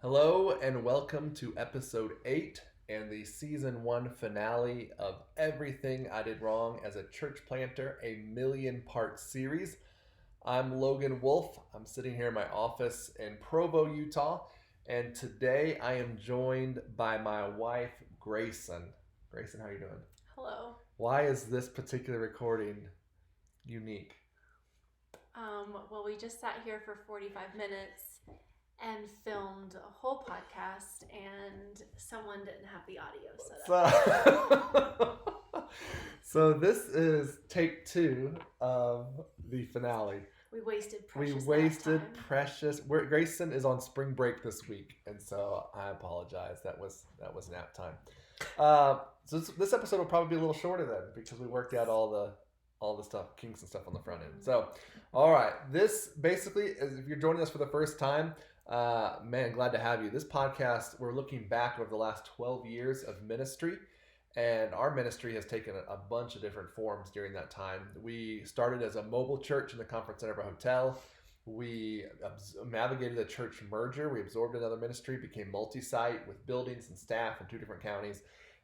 Hello and welcome to episode 8 and the season 1 finale of Everything I Did Wrong as a Church Planter, a million-part series. I'm Logan Wolf. I'm sitting here in my office in Provo, Utah, and today I am joined by my wife, Grayson. Grayson, how are you doing? Hello. Why is this particular recording unique? Well, we just sat here for 45 minutes and filmed a whole podcast, and someone didn't have the audio set up. So this is take 2 of the finale. We wasted precious Grayson is on spring break this week, and so I apologize. That was nap time. So this episode will probably be a little shorter then because we worked out all the stuff, kinks and stuff on the front end. So, all right, this basically is, if you're joining us for the first time, man, glad to have you. This podcast, we're looking back over the last 12 years of ministry, and our ministry has taken a bunch of different forms during that time. We started as a mobile church in the conference center of a hotel. We navigated a church merger. We absorbed another ministry, became multi-site with buildings and staff in 2 different counties.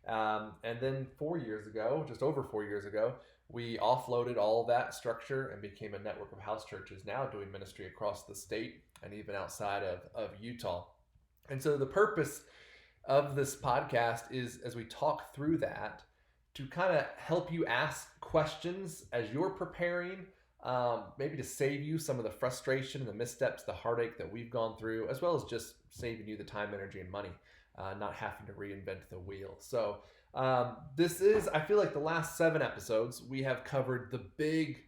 And then 4 years ago, just over 4 years ago, we offloaded all that structure and became a network of house churches now doing ministry across the state and even outside of Utah. And so the purpose of this podcast is, as we talk through that, to kind of help you ask questions as you're preparing, maybe to save you some of the frustration and the missteps, the heartache that we've gone through, as well as just saving you the time, energy, and money, not having to reinvent the wheel. So this is, I feel like the last 7 episodes, we have covered the big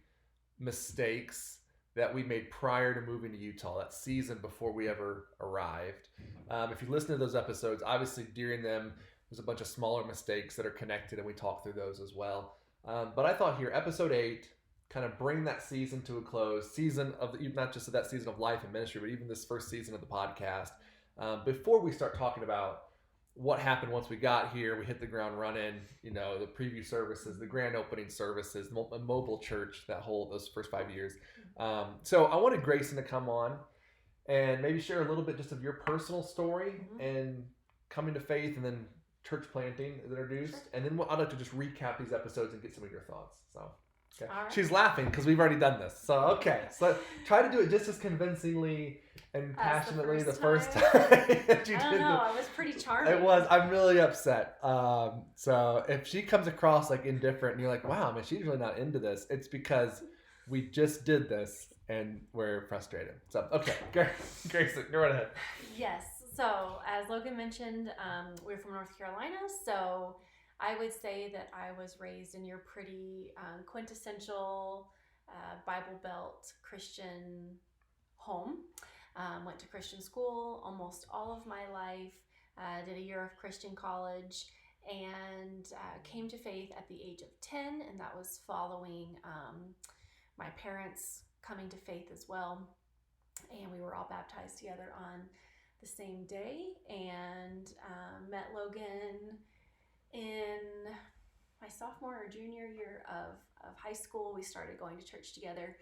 mistakes that we made prior to moving to Utah, that season before we ever arrived. If you listen to those episodes, obviously during them, there's a bunch of smaller mistakes that are connected, and we talk through those as well. But I thought here, episode 8, kind of bring that season to a close, season of, not just of that season of life and ministry, but even this first season of the podcast, before we start talking about what happened once we got here. We hit the ground running, the preview services, the grand opening services, a mobile church, those first 5 years. So I wanted Grayson to come on and maybe share a little bit just of your personal story and coming to faith and then church planting is introduced. Sure. And then I'd like to just recap these episodes and get some of your thoughts. So. Okay. Right. She's laughing because we've already done this. So, okay. So try to do it just as convincingly and passionately the first time. I don't know. I was pretty charming. It was. I'm really upset. So if she comes across like indifferent and you're like, wow, man, she's really not into this, it's because we just did this and we're frustrated. So, okay. Grayson, go right ahead. Yes. So as Logan mentioned, we're from North Carolina. So I would say that I was raised in your pretty quintessential Bible Belt Christian home. Went to Christian school almost all of my life, did a year of Christian college, and came to faith at the age of 10, and that was following my parents coming to faith as well. And we were all baptized together on the same day, and met Logan in my sophomore or junior year of high school. We started going to church together,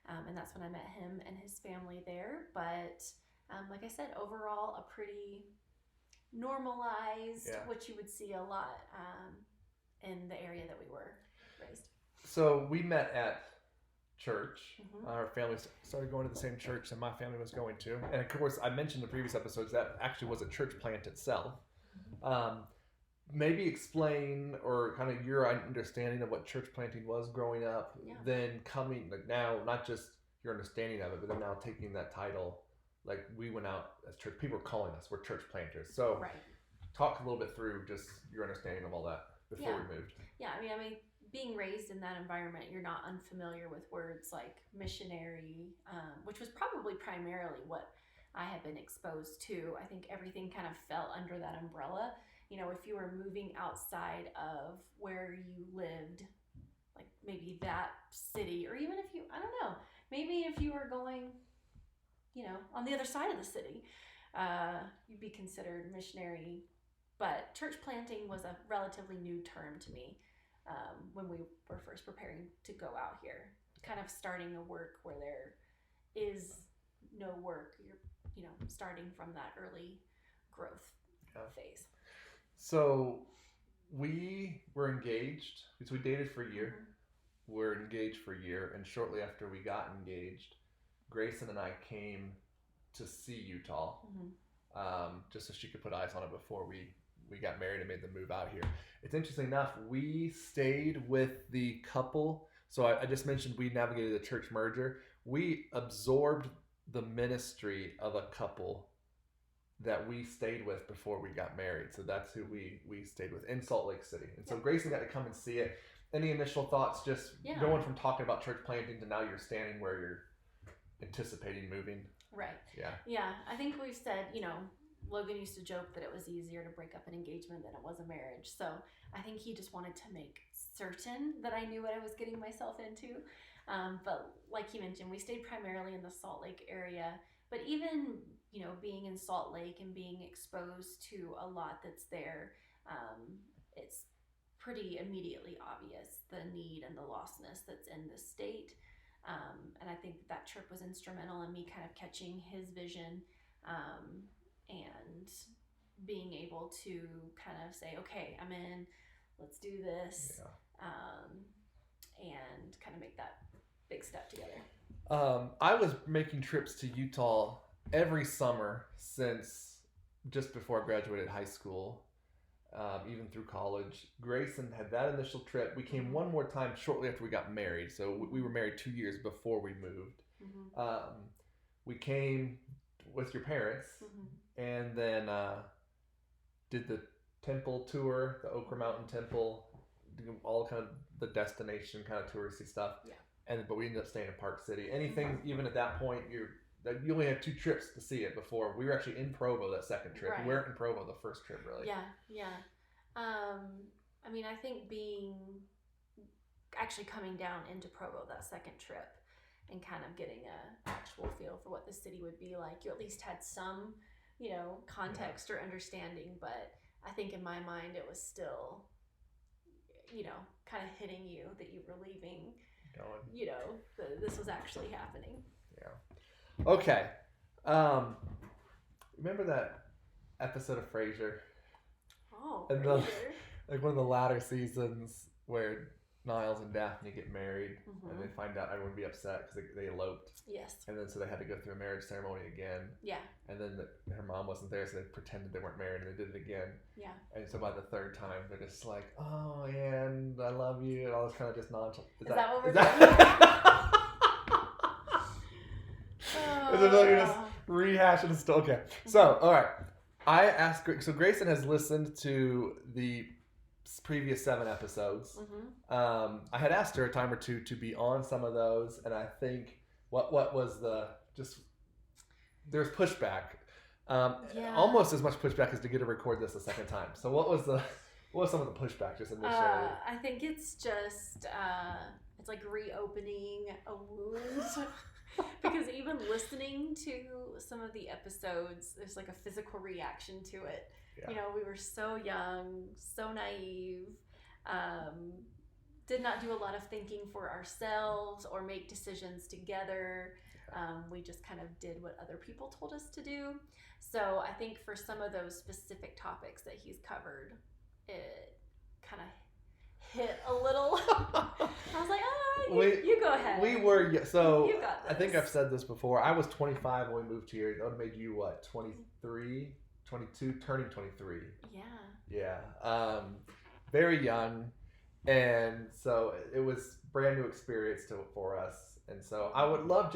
and that's when I met him and his family there. But like I said, overall, a pretty normalized, what you would see a lot in the area that we were raised. So we met at church. Our families started going to the same church that my family was going to. And of course, I mentioned in the previous episodes that actually was a church plant itself. Maybe explain or kind of your understanding of what church planting was growing up, then coming like now, not just your understanding of it, but then now taking that title. Like we went out as church, people were calling us, we're church planters. So talk a little bit through just your understanding of all that before we moved. Yeah, I mean, being raised in that environment, you're not unfamiliar with words like missionary, which was probably primarily what I had been exposed to. I think everything kind of fell under that umbrella. If you were moving outside of where you lived, like maybe that city, or even if you, I don't know, maybe if you were going, on the other side of the city, you'd be considered missionary. But church planting was a relatively new term to me when we were first preparing to go out here, kind of starting a work where there is no work. You're, starting from that early growth Yeah. phase. So we were engaged because we dated for a year. Mm-hmm. We're engaged for a year, and shortly after we got engaged, Grayson and I came to see Utah, just so she could put eyes on it before we got married and made the move out here. It's interesting enough, we stayed with the couple. So I just mentioned we navigated the church merger. We absorbed the ministry of a couple that we stayed with before we got married. So that's who we stayed with in Salt Lake City. And so Grayson got to come and see it. Any initial thoughts just going from talking about church planting to now you're standing where you're anticipating moving? Right. Yeah. Yeah. I think we've said, Logan used to joke that it was easier to break up an engagement than it was a marriage. So I think he just wanted to make certain that I knew what I was getting myself into. But like you mentioned, we stayed primarily in the Salt Lake area. But even, being in Salt Lake and being exposed to a lot that's there, it's pretty immediately obvious the need and the lostness that's in this state. And I think that trip was instrumental in me kind of catching his vision, and being able to kind of say, okay, I'm in, let's do this, and kind of make that big step together. I was making trips to Utah every summer since just before I graduated high school. Even through college. Grayson had that initial trip. We came one more time shortly after we got married. So we were married 2 years before we moved. We came with your parents, and then did the temple tour, the Okra Mountain Temple, all kind of the destination kind of touristy stuff. Yeah. But we ended up staying in Park City. Anything, even at that point, you only had 2 trips to see it before. We were actually in Provo that second trip. Right. We weren't in Provo the first trip, really. Yeah. I think actually coming down into Provo that second trip and kind of getting a actual feel for what the city would be like. You at least had some, context or understanding, but I think in my mind it was still, kind of hitting you that you were leaving, this was actually happening. Yeah. Okay. Remember that episode of Frasier? Oh, and Frasier. Like one of the latter seasons where Niles and Daphne get married, and they find out everyone would be upset because they eloped. Yes. And then so they had to go through a marriage ceremony again. Yeah. And then her mom wasn't there, so they pretended they weren't married, and they did it again. Yeah. And so by the third time, they're just like, "Oh, and I love you," and all this kind of just nonchalant. Is that what we're doing? You're just rehashing stuff. Okay. So, all right. I asked. So Grayson has listened to the previous 7 episodes. I had asked her a time or two to be on some of those, and I think what was there's pushback. Almost as much pushback as to get to record this a second time. So what was some of the pushback just initially? I think it's just it's like reopening a wound. Because even listening to some of the episodes, there's like a physical reaction to it. Yeah. We were so young, so naive, did not do a lot of thinking for ourselves or make decisions together. We just kind of did what other people told us to do. So I think for some of those specific topics that he's covered, it kind of hit a little. I was like, you go ahead. We were, so you got this. I think I've said this before. I was 25 when we moved here. That would have made you what, 23, 22, turning 23. Yeah. Very young. And so it was brand new experience for us. And so I would love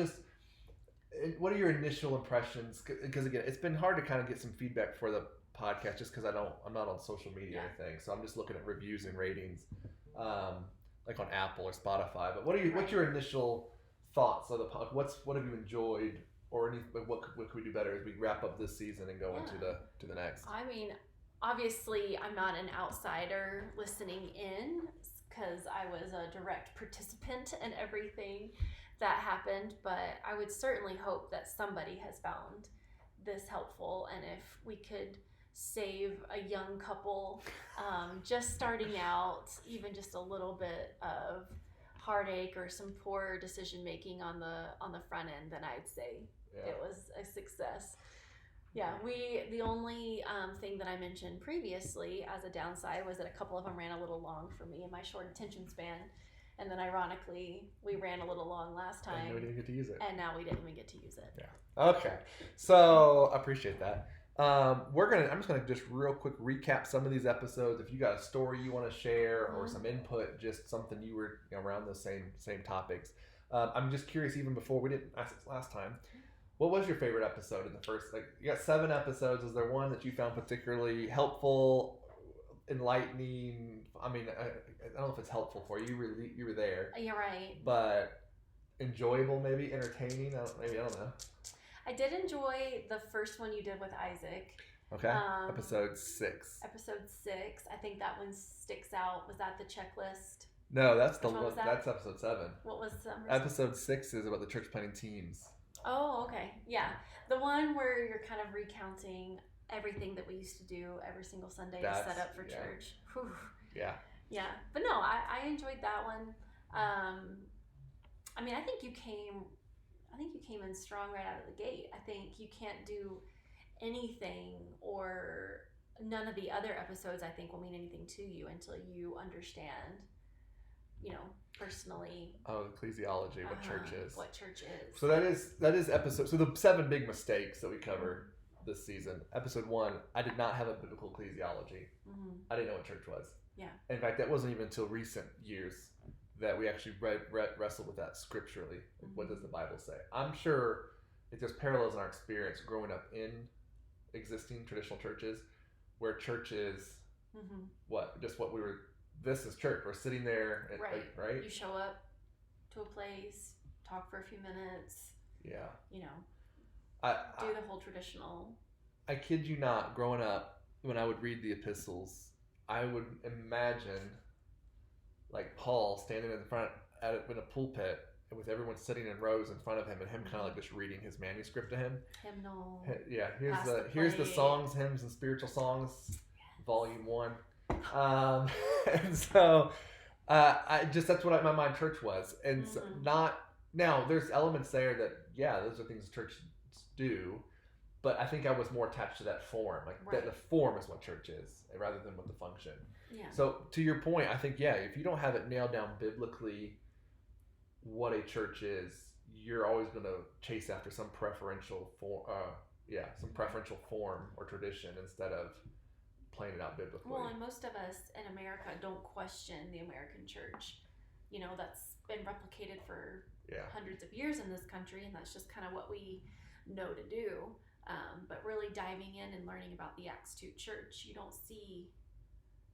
what are your initial impressions? Because again, it's been hard to kind of get some feedback for the podcast just because I'm not on social media or anything. So I'm just looking at reviews and ratings, like on Apple or Spotify. But what's your initial thoughts of the podcast? What have you enjoyed, or what could we do better as we wrap up this season and go into the next? I mean, obviously, I'm not an outsider listening in because I was a direct participant in everything that happened. But I would certainly hope that somebody has found this helpful, and if we could save a young couple just starting out, even just a little bit of heartache or some poor decision making on the front end, then I'd say it was a success. Yeah, the only thing that I mentioned previously as a downside was that a couple of them ran a little long for me in my short attention span. And then ironically, we ran a little long last And time, we didn't get to use it. and now we didn't even get to use it. Yeah. Okay. So I appreciate that. I'm just gonna just real quick recap some of these episodes. If you got a story you want to share or some input, just something you were around the same topics. I'm just curious. Even before we didn't ask this last time, what was your favorite episode in the first? Like, you got 7 episodes. Is there one that you found particularly helpful, enlightening? I mean, I don't know if it's helpful for you. You were there. You're right. But enjoyable, maybe entertaining. I don't know. I did enjoy the first one you did with Isaac. Okay. Episode 6. Episode 6. I think that one sticks out. Was that the checklist? No, that's that's episode 7. What was episode 6 is about the church planting teams. Oh, okay. Yeah. The one where you're kind of recounting everything that we used to do every single Sunday to set up for church. Whew. Yeah. Yeah. But no, I enjoyed that one. I mean, I think you came in strong right out of the gate. I think you can't do anything, or none of the other episodes I think will mean anything to you until you understand, personally. Oh, ecclesiology, what church is. What church is. So that is episode. So the 7 big mistakes that we cover this season. Episode 1, I did not have a biblical ecclesiology. Mm-hmm. I didn't know what church was. Yeah. In fact, that wasn't even until recent years that we actually wrestled with that scripturally. Mm-hmm. What does the Bible say? I'm sure it just parallels in our experience growing up in existing traditional churches, where church is this is church. We're sitting there, right? You show up to a place, talk for a few minutes. Yeah. Do the whole traditional. I kid you not, growing up, when I would read the epistles, I would imagine like Paul standing in front in a pulpit with everyone sitting in rows in front of him, and him kind of like just reading his manuscript to him. Hymnal. Yeah, here's the songs, hymns, and spiritual songs, Volume 1. And so that's what my mind church was, and so not now. There's elements there that those are things church do, but I think I was more attached to that form, that the form is what church is rather than what the function. Yeah. So to your point, I think if you don't have it nailed down biblically what a church is, you're always going to chase after some preferential form, or tradition instead of playing it out biblically. Well, and most of us in America don't question the American church. That's been replicated for hundreds of years in this country, and that's just kind of what we know to do. But really diving in and learning about the Acts 2 church, you don't see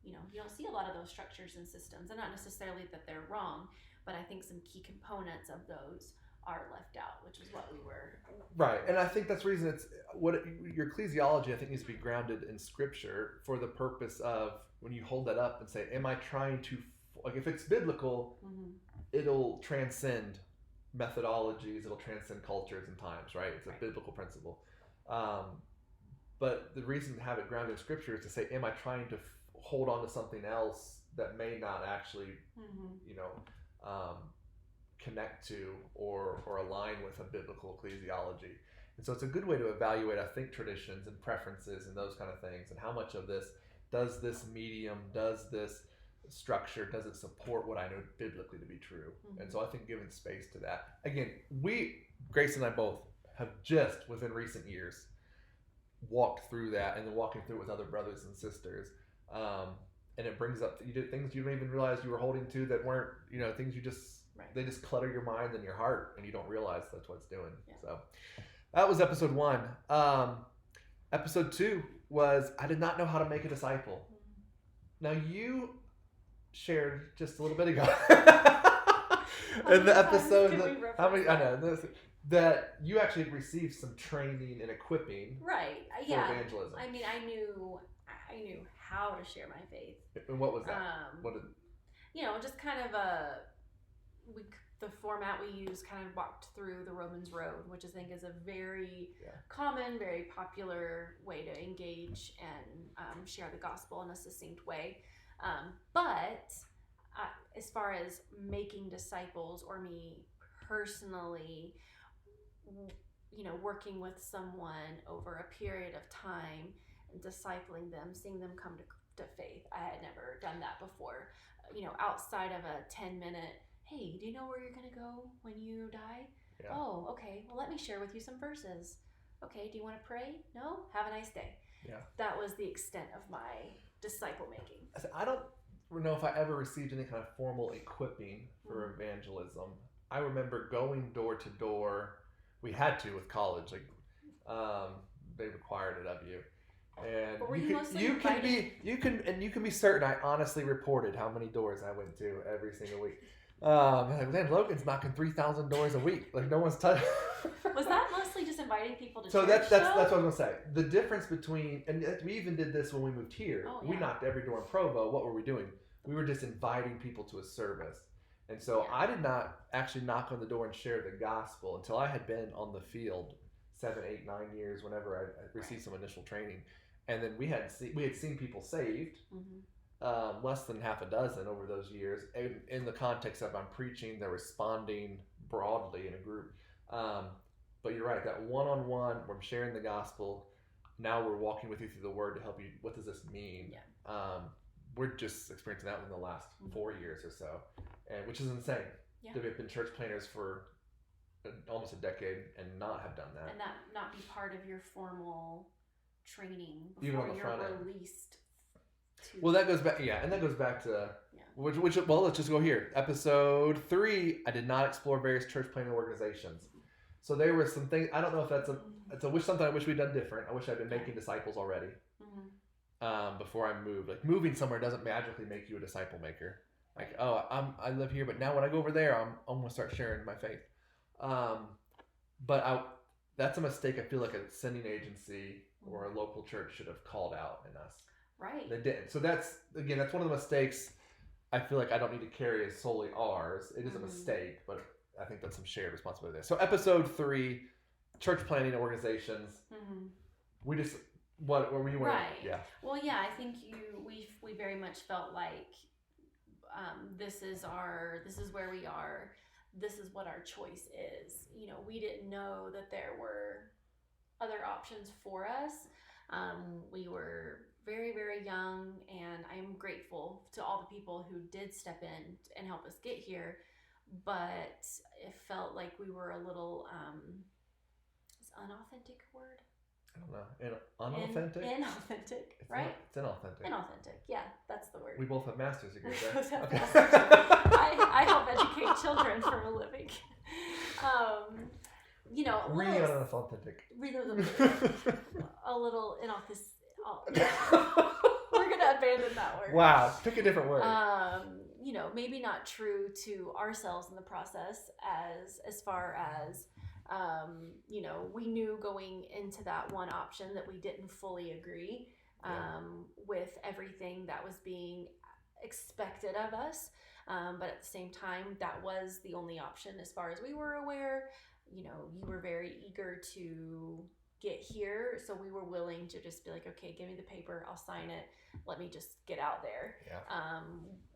a lot of those structures and systems, and not necessarily that they're wrong, but I think some key components of those are left out, which is what we were. Right, and I think that's the reason your ecclesiology, I think, needs to be grounded in Scripture for the purpose of when you hold that up and say, am I trying to, if it's biblical, it'll transcend methodologies, it'll transcend cultures and times, right? It's a biblical principle. But the reason to have it grounded in Scripture is to say, am I trying to hold on to something else that may not actually, connect to or align with a biblical ecclesiology. And so it's a good way to evaluate, I think, traditions and preferences and those kind of things, and how much of this does this medium, does this structure, does it support what I know biblically to be true. And so I think giving space to that. Again, Grayson and I both have just within recent years walked through that, and then walking through it with other brothers and sisters. And it brings up, you did things you didn't even realize you were holding to that weren't, things you just, they just clutter your mind and your heart, and you don't realize that's what it's doing. Yeah. So that was episode 1. Episode 2 was, I did not know how to make a disciple. Now you shared just a little bit ago in the episode that you actually received some training and equipping for evangelism. I mean, I knew how to share my faith. And what was that? Just kind of the format we use kind of walked through the Romans Road, which I think is a very common, very popular way to engage and share the gospel in a succinct way. But as far as making disciples, or me personally, working with someone over a period of time and discipling them, seeing them come to faith. I had never done that before. Outside of a 10-minute, hey, do you know where you're going to go when you die? Yeah. Oh, okay. Well, let me share with you some verses. Okay, do you want to pray? No? Have a nice day. Yeah. That was the extent of my disciple making. I don't know if I ever received any kind of formal equipping for evangelism. I remember going door to door. We had to with college, like they required it of you. And but were you can be certain I honestly reported how many doors I went to every single week. Man, Logan's knocking 3,000 doors a week. Like no one's touched. Was that mostly just inviting people to so church? So that's what I was gonna say. The difference between, and we even did this when we moved here. Oh, yeah. We knocked every door in Provo. What were we doing? We were just inviting people to a service. And so I did not actually knock on the door and share the gospel until I had been on the field 7, 8, 9 years. Whenever I received some initial training, and then we had seen people saved. Less than half a dozen over those years, in the context of I'm preaching, they're responding broadly in a group. But you're right, that one-on-one, we're sharing the gospel. Now we're walking with you through the word to help you. What does this mean? Yeah. We're just experiencing that in the last 4 years or so, and which is insane. Yeah. That we've been church planners for almost a decade and not have done that. And that not be part of your formal training Even on before the front you're end. released. Well, that goes back, and that goes back to which. Well, let's just go here. Episode 3. I did not explore various church planting organizations. So there were some things. I don't know if that's something I wish we'd done different. I wish I'd been making disciples already before I moved. Like moving somewhere doesn't magically make you a disciple maker. Like I live here, but now when I go over there, I'm gonna start sharing my faith. That's a mistake. I feel like a sending agency or a local church should have called out in us. Right. They didn't. So that's one of the mistakes I feel like I don't need to carry as solely ours. It is a mistake, but I think that's some shared responsibility there. So episode 3, church planting organizations. We just, what were you wearing? Right. Yeah. Well, yeah, I think we very much felt like this is where we are. This is what our choice is. We didn't know that there were other options for us. We were very, very young, and I am grateful to all the people who did step in and help us get here. But it felt like we were a little, is unauthentic a word? I don't know. Unauthentic? Inauthentic, right? It's inauthentic. Inauthentic, yeah, that's the word. We both have master's degrees We there. both have master's degrees. I help educate children for a living. Really unauthentic. A little inauthentic. We're gonna abandon that word. Wow, pick a different word. Maybe not true to ourselves in the process as far as we knew going into that one option that we didn't fully agree with everything that was being expected of us. But at the same time, that was the only option as far as we were aware. You were very eager to get here, so we were willing to just be like, okay, give me the paper, I'll sign it, let me just get out there.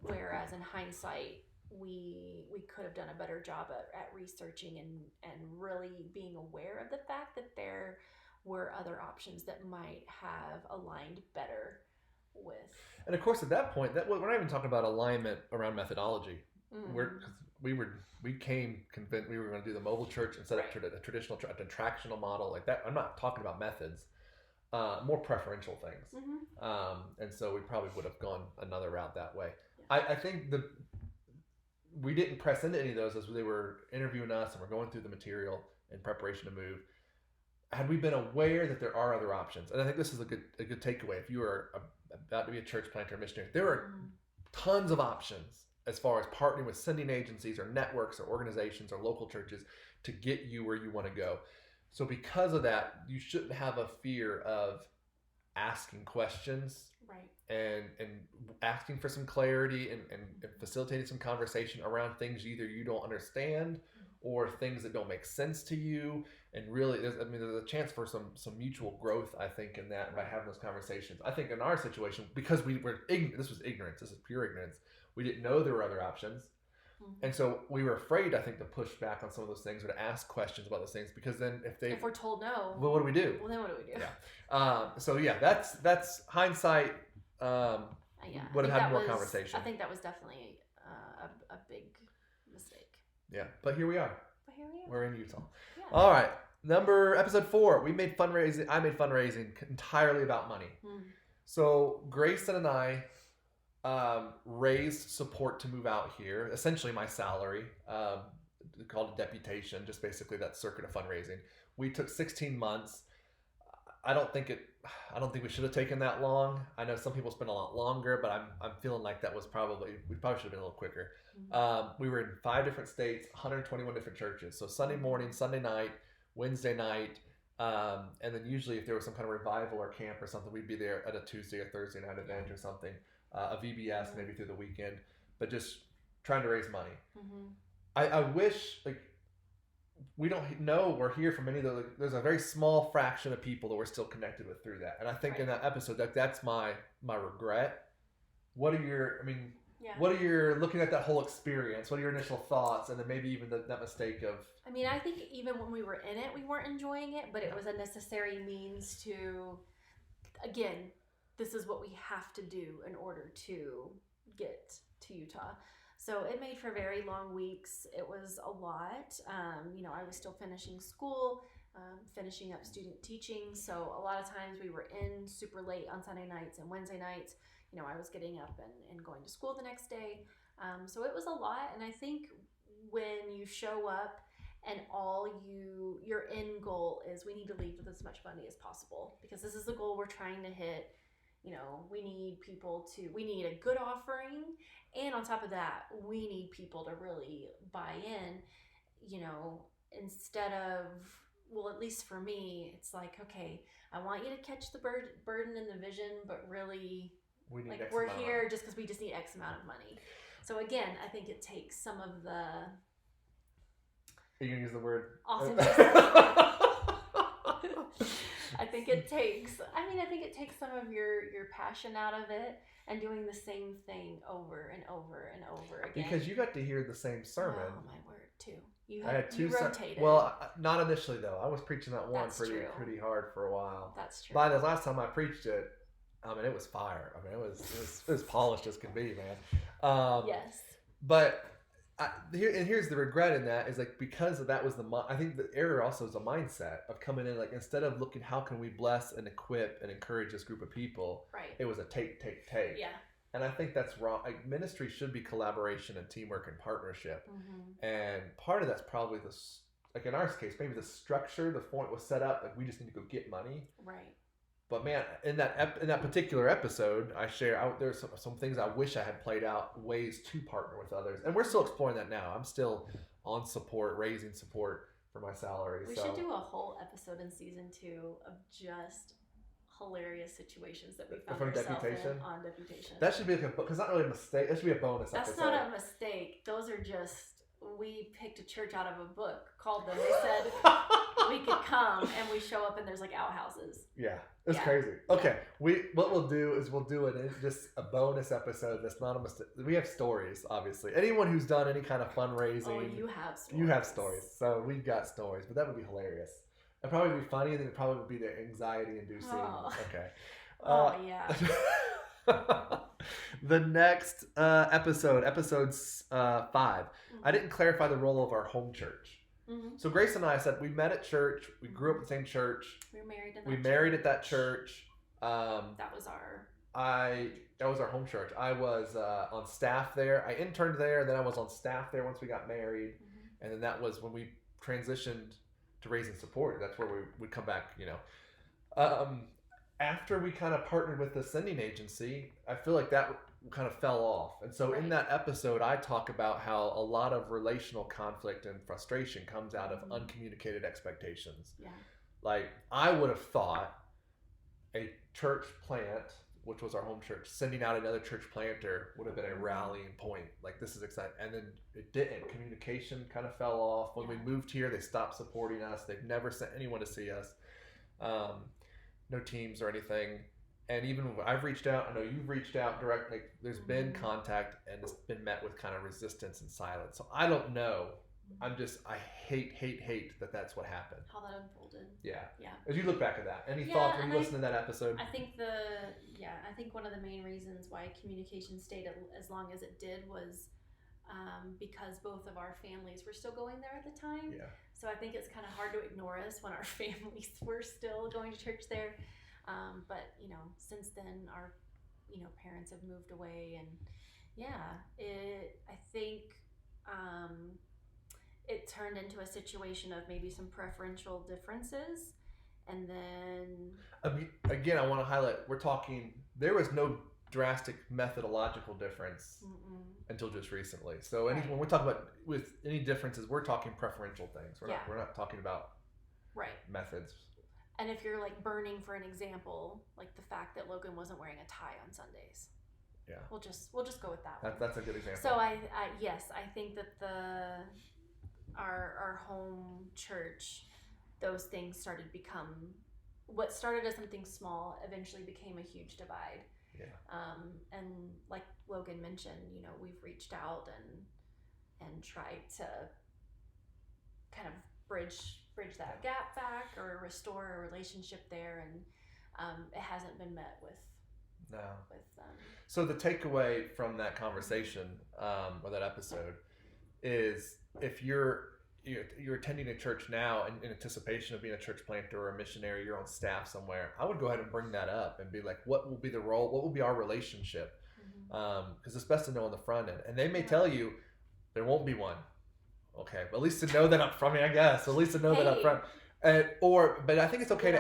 Whereas in hindsight, we could have done a better job at researching and really being aware of the fact that there were other options that might have aligned better with. And of course, at that point, we're not even talking about alignment around methodology. We came convinced we were going to do the mobile church instead of a traditional attractional model like that. I'm not talking about methods, more preferential things. And so we probably would have gone another route that way. Yeah. I think we didn't press into any of those as they were interviewing us and we're going through the material in preparation to move. Had we been aware that there are other options, and I think this is a good takeaway. If you are about to be a church planter or missionary, there are tons of options as far as partnering with sending agencies or networks or organizations or local churches to get you where you want to go. So because of that, you shouldn't have a fear of asking questions and asking for some clarity and facilitating some conversation around things either you don't understand or things that don't make sense to you. And really, there's a chance for some mutual growth, I think, in that by having those conversations. I think in our situation, because we were this was ignorance. This is pure ignorance. We didn't know there were other options. And so we were afraid, I think, to push back on some of those things or to ask questions about those things, because then if we're told no, well, what do we do? Well, then what do we do? Yeah. So yeah, that's hindsight. Would have had more conversation. I think that was definitely a big mistake. Yeah, but here we are. We're in Utah. Yeah. All right. Episode 4. I made fundraising entirely about money. So Grayson and I raised support to move out here. Essentially, my salary, called a deputation, just basically that circuit of fundraising. We took 16 months. I don't think we should have taken that long. I know some people spend a lot longer, but I'm feeling like we probably should have been a little quicker. We were in 5 different states, 121 different churches. So Sunday morning, Sunday night, Wednesday night, and then usually if there was some kind of revival or camp or something, we'd be there at a Tuesday or Thursday night event or something, a VBS maybe through the weekend, but just trying to raise money. I wish, like, we don't know or hear from any of those. There's a very small fraction of people that we're still connected with through that. And I think in that episode, that's my regret. What are your looking at that whole experience? What are your initial thoughts? And then maybe even that mistake of... I mean, I think even when we were in it, we weren't enjoying it, but it was a necessary means to, again, this is what we have to do in order to get to Utah. So it made for very long weeks. It was a lot. I was still finishing school, finishing up student teaching. So a lot of times we were in super late on Sunday nights and Wednesday nights. I was getting up and going to school the next day. So it was a lot. And I think when you show up and your end goal is we need to leave with as much money as possible, because this is the goal we're trying to hit. We need a good offering. And on top of that, we need people to really buy in, instead of, well, at least for me, it's like, okay, I want you to catch the burden and the vision, but really, we're here just because we just need X amount of money. So again, I think it takes some of the... Are you going to use the word? Authenticity. I think it takes some of your passion out of it and doing the same thing over and over and over again. Because you got to hear the same sermon. Oh, my word, too. I had 2 rotated. Well, not initially, though. I was preaching that one That's pretty hard for a while. That's true. By the last time I preached it, it was fire. It was polished as can be, man. Yes. But here's the regret in that is, like, because that was I think the error also is a mindset of coming in, like, instead of looking how can we bless and equip and encourage this group of people, right? It was a take. Yeah. And I think that's wrong. Like, ministry should be collaboration and teamwork and partnership. And part of that's probably like in our case, maybe the structure, the point was set up like we just need to go get money. Right. But man, in that particular episode, I share there's some things I wish I had played out, ways to partner with others, and we're still exploring that now. I'm still on support, raising support for my salary. We should do a whole episode in season 2 of just hilarious situations that we found ourselves in on deputation. That should be because not really a mistake. That should be a bonus episode. That's not a mistake. Those are just, we picked a church out of a book, called them. They said we could come, and we show up and there's like outhouses. Yeah, it's crazy. Okay, what we'll do is we'll do just a bonus episode that's not a mistake. We have stories, obviously. Anyone who's done any kind of fundraising, you have stories. You have stories, so we've got stories, but that would be hilarious. It'd probably be funny, and then it probably would be the anxiety-inducing. Oh. Okay. Yeah. The next episode 5. I didn't clarify the role of our home church. So Grace and I said we met at church. We grew up in the same church. We were married in that We church. married at that church. That was our home church. I was on staff there. I interned there, and then I was on staff there once we got married. And then that was when we transitioned to raising support. That's where we would come back, after we kind of partnered with the sending agency, I feel like that kind of fell off. And so in that episode, I talk about how a lot of relational conflict and frustration comes out of uncommunicated expectations. Yeah. Like, I would have thought a church plant, which was our home church, sending out another church planter would have been a rallying point. Like, this is exciting. And then it didn't. Communication kind of fell off. When we moved here, they stopped supporting us. They've never sent anyone to see us. No teams or anything. And even when I've reached out, I know you've reached out directly. There's been contact, and it's been met with kind of resistance and silence. So I don't know. I hate that that's what happened. How that unfolded. Yeah. Yeah. As you look back at that, any thoughts when you listen to that episode? I think one of the main reasons why communication stayed as long as it did was because both of our families were still going there at the time. Yeah. So I think it's kind of hard to ignore us when our families were still going to church there. But since then our parents have moved away, and I think it turned into a situation of maybe some preferential differences, and then again, I want to highlight, we're talking, there was no drastic methodological difference until just recently. So when we talk about with any differences, we're talking preferential things. We're not talking about methods. And if you're like burning for an example, like the fact that Logan wasn't wearing a tie on Sundays. Yeah. We'll just go with that. That's a good example. So I think that our home church, those things started to become what started as something small eventually became a huge divide. Yeah. And like Logan mentioned, we've reached out and tried to kind of bridge that gap back or restore a relationship there, and it hasn't been met with. No. With So the takeaway from that conversation or that episode is, if you're attending a church now in anticipation of being a church planter or a missionary, you're on staff somewhere, I would go ahead and bring that up and be like, what will be the role? What will be our relationship? Because it's best to know on the front end. And they may tell you there won't be one. Okay, but at least to know that up front. I mean, I guess at least to know that up front. But I think it's okay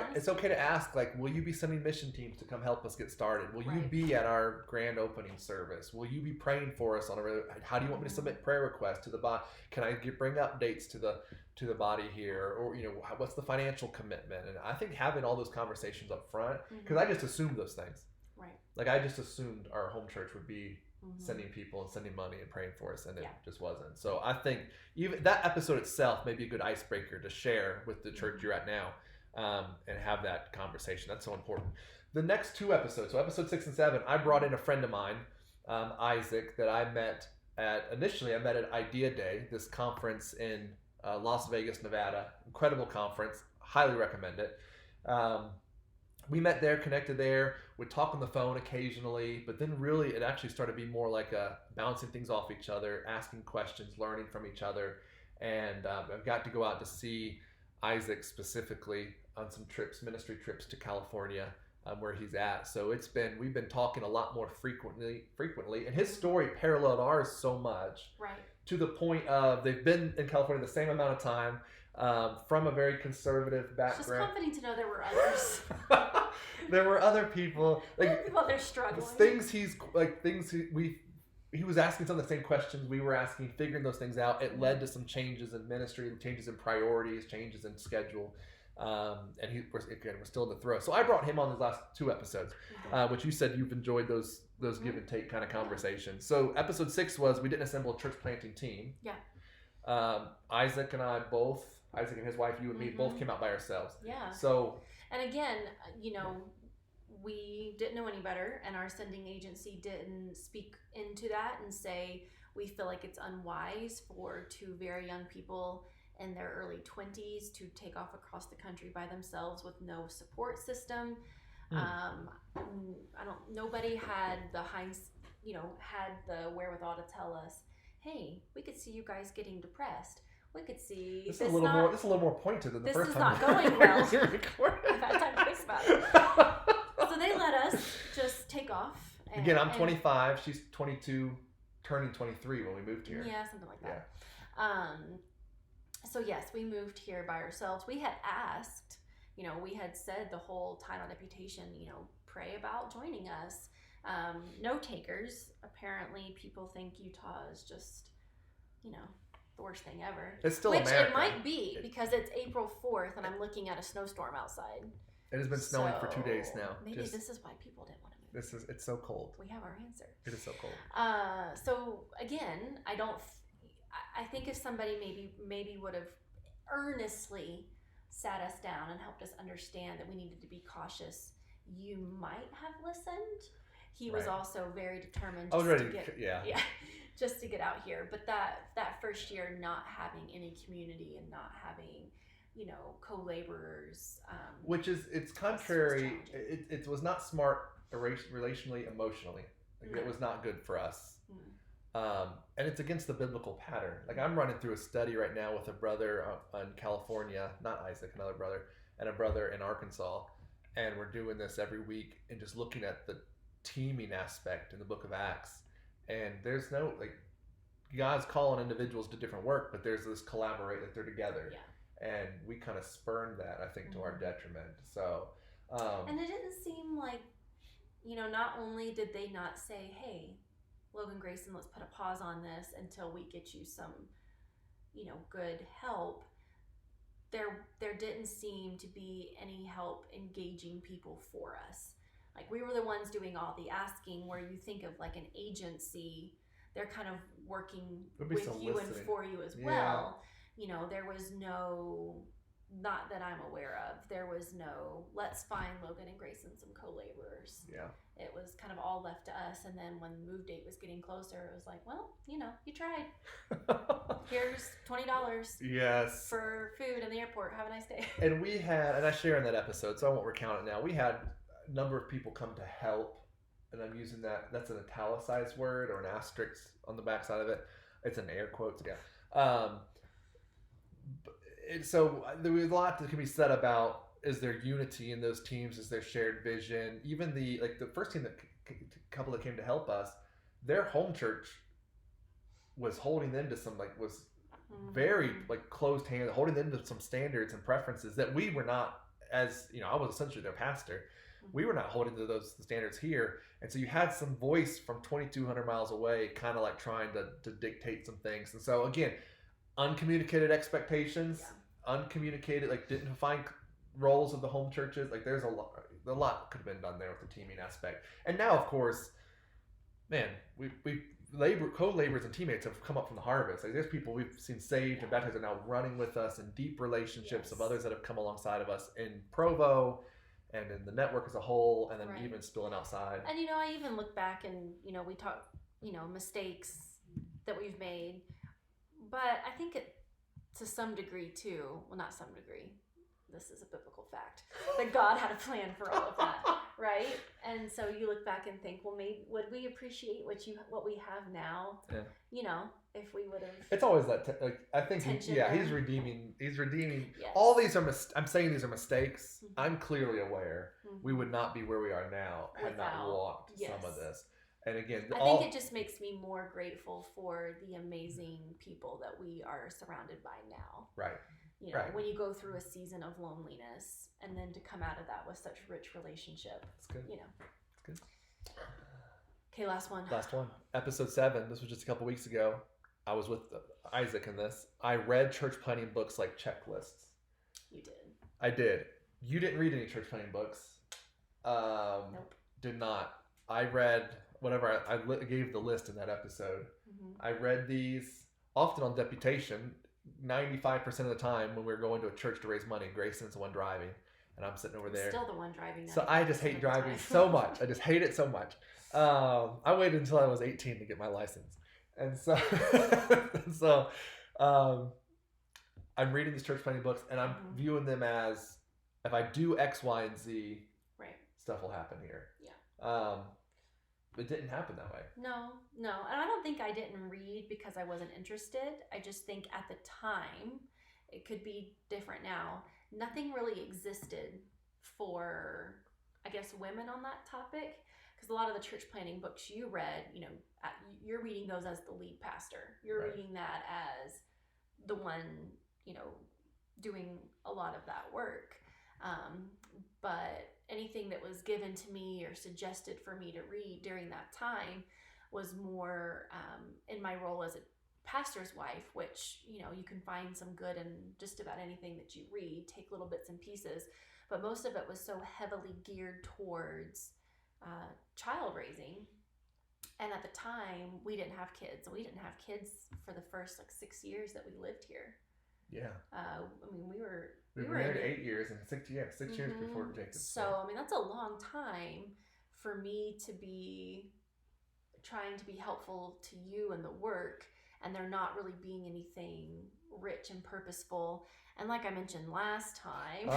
to ask, like, will you be sending mission teams to come help us get started? Will you be at our grand opening service? Will you be praying for us on how do you want me to submit prayer requests to the body? Can I bring updates to the body here? Or what's the financial commitment? And I think having all those conversations up front, because I just assumed those things. Right. Like I just assumed our home church would be sending people and sending money and praying for us, and it just wasn't. So I think even that episode itself may be a good icebreaker to share with the church you're at now, and have that conversation. That's so important. The next two episodes, so episode 6 and 7, I brought in a friend of mine, Isaac, that I met at Idea Day, this conference in Las Vegas, Nevada. Incredible conference. Highly recommend it. We met there, connected there, would talk on the phone occasionally, but then really it actually started to be more like bouncing things off each other, asking questions, learning from each other. And I've got to go out to see Isaac specifically on some trips, ministry trips to California, where he's at. So we've been talking a lot more frequently, and his story paralleled ours so much, to the point of they've been in California the same amount of time. From a very conservative background. It's just comforting to know there were others. There were other people. While they're struggling. He was asking some of the same questions we were asking, figuring those things out. It led to some changes in ministry, changes in priorities, changes in schedule. And we're still in the throes. So I brought him on the last two episodes, which you said you've enjoyed those give and take kind of conversations. So episode 6 was, we didn't assemble a church planting team. Yeah. Isaac and his wife, you and me, both came out by ourselves. Yeah. So, and again, we didn't know any better, and our sending agency didn't speak into that and say, we feel like it's unwise for two very young people in their early 20s to take off across the country by themselves with no support system. Nobody had had the wherewithal to tell us, hey, we could see you guys getting depressed. We could see this is a little more pointed than the first time. This is not going well. I've had time to think about it. So they let us just take off. Again, I'm 25. She's 22, turning 23 when we moved here. Yeah, something like that. Yeah. So yes, we moved here by ourselves. We had asked, we had said the whole time on deputation, pray about joining us. No takers. Apparently, people think Utah is just, the worst thing ever. It's still America. Which it might be, because it's April 4th and I'm looking at a snowstorm outside. It has been snowing for 2 days now. Maybe this is why people didn't want to move. It's so cold. We have our answer. It is so cold. So again, I think if somebody maybe would have earnestly sat us down and helped us understand that we needed to be cautious you might have listened. He was Right. also very determined I was just ready. to get Yeah. just to get out here. But that first year, not having any community and not having, co-laborers, Which it's was contrary. challenging. It was not smart relationally, emotionally. Like No. it was not good for us. Mm. And it's against the biblical pattern. Like I'm running through a study right now with a brother in California, not Isaac, another brother, and a brother in Arkansas, and we're doing this every week and just looking at the teaming aspect in the Book of Acts. And there's no like God's calling individuals to different work, but there's this collaborate, like they're together. Yeah. And we kind of spurned that, I think, to our detriment. So, and it didn't seem like, not only did they not say, hey, Logan Grayson, let's put a pause on this until we get you some, good help. There didn't seem to be any help engaging people for us. Like we were the ones doing all the asking, where you think of like an agency, they're kind of working with you and for you as well. There was no, not that I'm aware of, there was no, let's find Logan and Grayson some co-laborers. Yeah. It was kind of all left to us. And then when the move date was getting closer, it was like, well, you tried. Here's $20 yes. for food in the airport. Have a nice day. And we had, and I share in that episode, so I won't recount it now. We had a number of people come to help, and I'm using that's an italicized word or an asterisk on the backside of it. It's an air quotes, yeah. So there was a lot that can be said about, is there unity in those teams? Is there shared vision? Even the first team couple that came to help us, their home church was holding them to some was very closed hand, holding them to some standards and preferences that we were not. As I was essentially their pastor. We were not holding to those standards here, and so you had some voice from 2,200 miles away, kind of like trying to dictate some things. And so again, uncommunicated expectations, uncommunicated, didn't define roles of the home churches. Like there's a lot could have been done there with the teaming aspect. And now, of course, man, we co-laborers and teammates have come up from the harvest. Like there's people we've seen saved and baptized are now running with us in deep relationships of others that have come alongside of us in Provo and in the network as a whole, and then even spilling outside. And I even look back and we talk mistakes that we've made, but I think to some degree too, well, not some degree, this is a biblical fact, that God had a plan for all of that, right? And so you look back and think, well, maybe would we appreciate what we have now? Yeah. If we would have. It's always that. I think he's redeeming. He's redeeming. Yes. All these are. I'm saying these are mistakes. Mm-hmm. I'm clearly aware we would not be where we are now had not walked some of this. And again, I think it just makes me more grateful for the amazing people that we are surrounded by now. Right. When you go through a season of loneliness and then to come out of that with such rich relationship. It's good. It's good. Okay, last one. Episode 7. This was just a couple weeks ago. I was with Isaac in this. I read church planting books like checklists. You did. I did. You didn't read any church planting books. Nope. Did not. I read whatever. I gave the list in that episode. Mm-hmm. I read these often on deputation. 95% of the time when we were going to a church to raise money, Grayson's the one driving, and I'm sitting over there. Still the one driving. So I just hate driving so much. I just hate it so much. I waited until I was 18 to get my license, and so, I'm reading these church planting books, and I'm viewing them as if I do X, Y, and Z, stuff will happen here. Yeah. It didn't happen that way. No. And I don't think I didn't read because I wasn't interested. I just think at the time, it could be different now. Nothing really existed for, I guess, women on that topic. Because a lot of the church planting books you read, you're reading those as the lead pastor. You're reading that as the one, doing a lot of that work. But anything that was given to me or suggested for me to read during that time was more in my role as a pastor's wife, which, you can find some good in just about anything that you read, take little bits and pieces. But most of it was so heavily geared towards child raising. And at the time, we didn't have kids. We didn't have kids for the first 6 years that we lived here. Yeah. I mean, we were married 8 years and 6 years. 6 years before Jacob. So I mean, that's a long time for me to be trying to be helpful to you and the work, and there not really being anything rich and purposeful. And like I mentioned last time,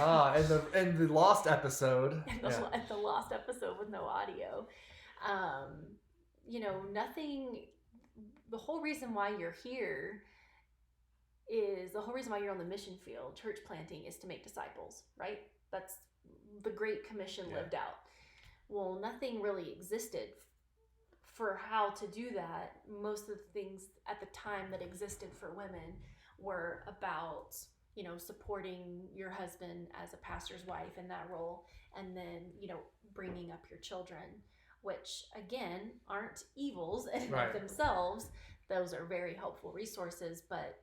and the lost episode, the lost episode with no audio, nothing. The whole reason why you're here is the whole reason why you're on the mission field, church planting, is to make disciples, right? That's the Great Commission lived out. Well, nothing really existed for how to do that. Most of the things at the time that existed for women were about, supporting your husband as a pastor's wife in that role, and then, bringing up your children, which again aren't evils in and of themselves. Those are very helpful resources, but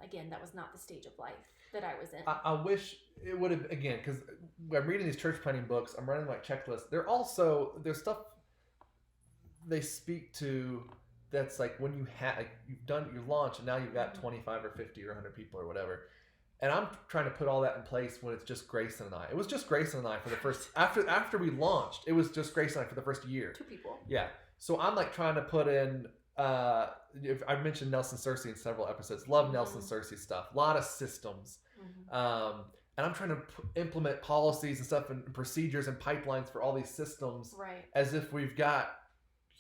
again, that was not the stage of life that I was in. I wish it would have, again, because I'm reading these church planting books, I'm running my checklist. There's stuff they speak to that's like when you've done your launch and now you've got 25 or 50 or 100 people or whatever. And I'm trying to put all that in place when it's just Grayson and I. It was just Grayson and I for the first, after we launched, it was just Grayson and I for the first year. 2 people. Yeah. So I'm like trying to put in, I mentioned Nelson Searcy in several episodes. Love Nelson Searcy stuff. A lot of systems. And I'm trying to implement policies and stuff and procedures and pipelines for all these systems. Right. As if we've got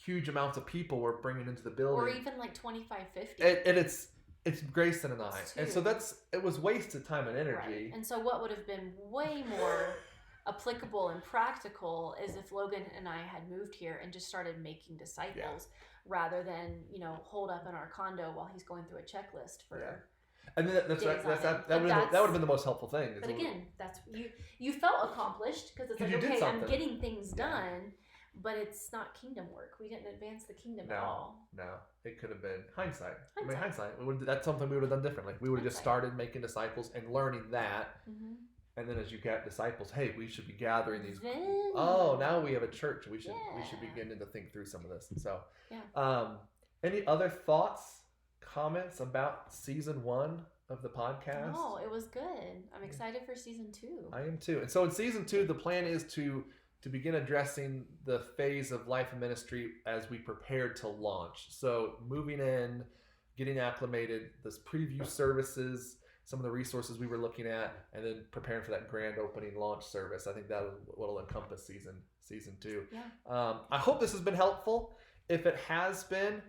huge amounts of people we're bringing into the building. Or even like 25, 50. And it's Grayson and I. And so it was wasted time and energy. Right. And so what would have been way more applicable and practical is if Logan and I had moved here and just started making disciples rather than, hold up in our condo while he's going through a checklist for And then that would have been the most helpful thing. But again, that's you felt accomplished because it's like, okay, I'm getting things done, but it's not kingdom work. We didn't advance the kingdom at all. No, it could have been hindsight. I mean, hindsight. That's something we would have done differently. We would have just started making disciples and learning that. And then as you get disciples, hey, we should be gathering these. Now we have a church. We should be beginning to think through some of this. So, any other thoughts, comments about season 1 of the podcast? No, it was good. I'm excited for season 2. I am too. And so in season 2, the plan is to begin addressing the phase of life and ministry as we prepare to launch. So moving in, getting acclimated, this preview services, some of the resources we were looking at, and then preparing for that grand opening launch service. I think that will encompass season 2. Yeah. I hope this has been helpful. If it has been,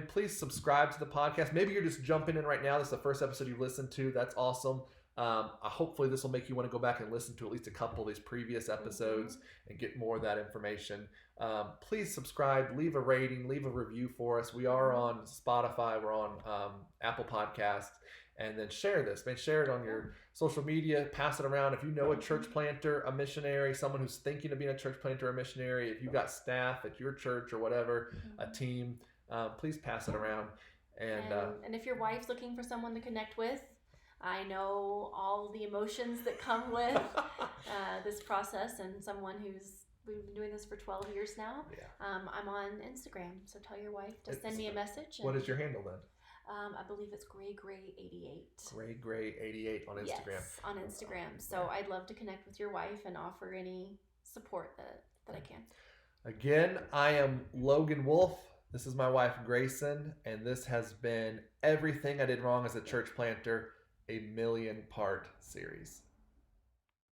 please subscribe to the podcast. Maybe you're just jumping in right now. This is the first episode you've listened to. That's awesome. Hopefully this will make you want to go back and listen to at least a couple of these previous episodes and get more of that information. Please subscribe, leave a rating, leave a review for us. We are on Spotify, we're on Apple Podcasts, and then share this. Share it on your social media, pass it around. If you know a church planter, a missionary, someone who's thinking of being a church planter or a missionary, if you've got staff at your church or whatever, a team, please pass it around. And if your wife's looking for someone to connect with, I know all the emotions that come with this process, and someone we've been doing this for 12 years now. I'm on Instagram, so tell your wife to send me a message. What is your handle then? I believe it's GrayGray88. GrayGray88 on Instagram. Yes, on Instagram. So I'd love to connect with your wife and offer any support that I can. Again, I am Logan Wolf. This is my wife, Grayson, and this has been Everything I Did Wrong as a Church Planter, a 1,000,000-part series.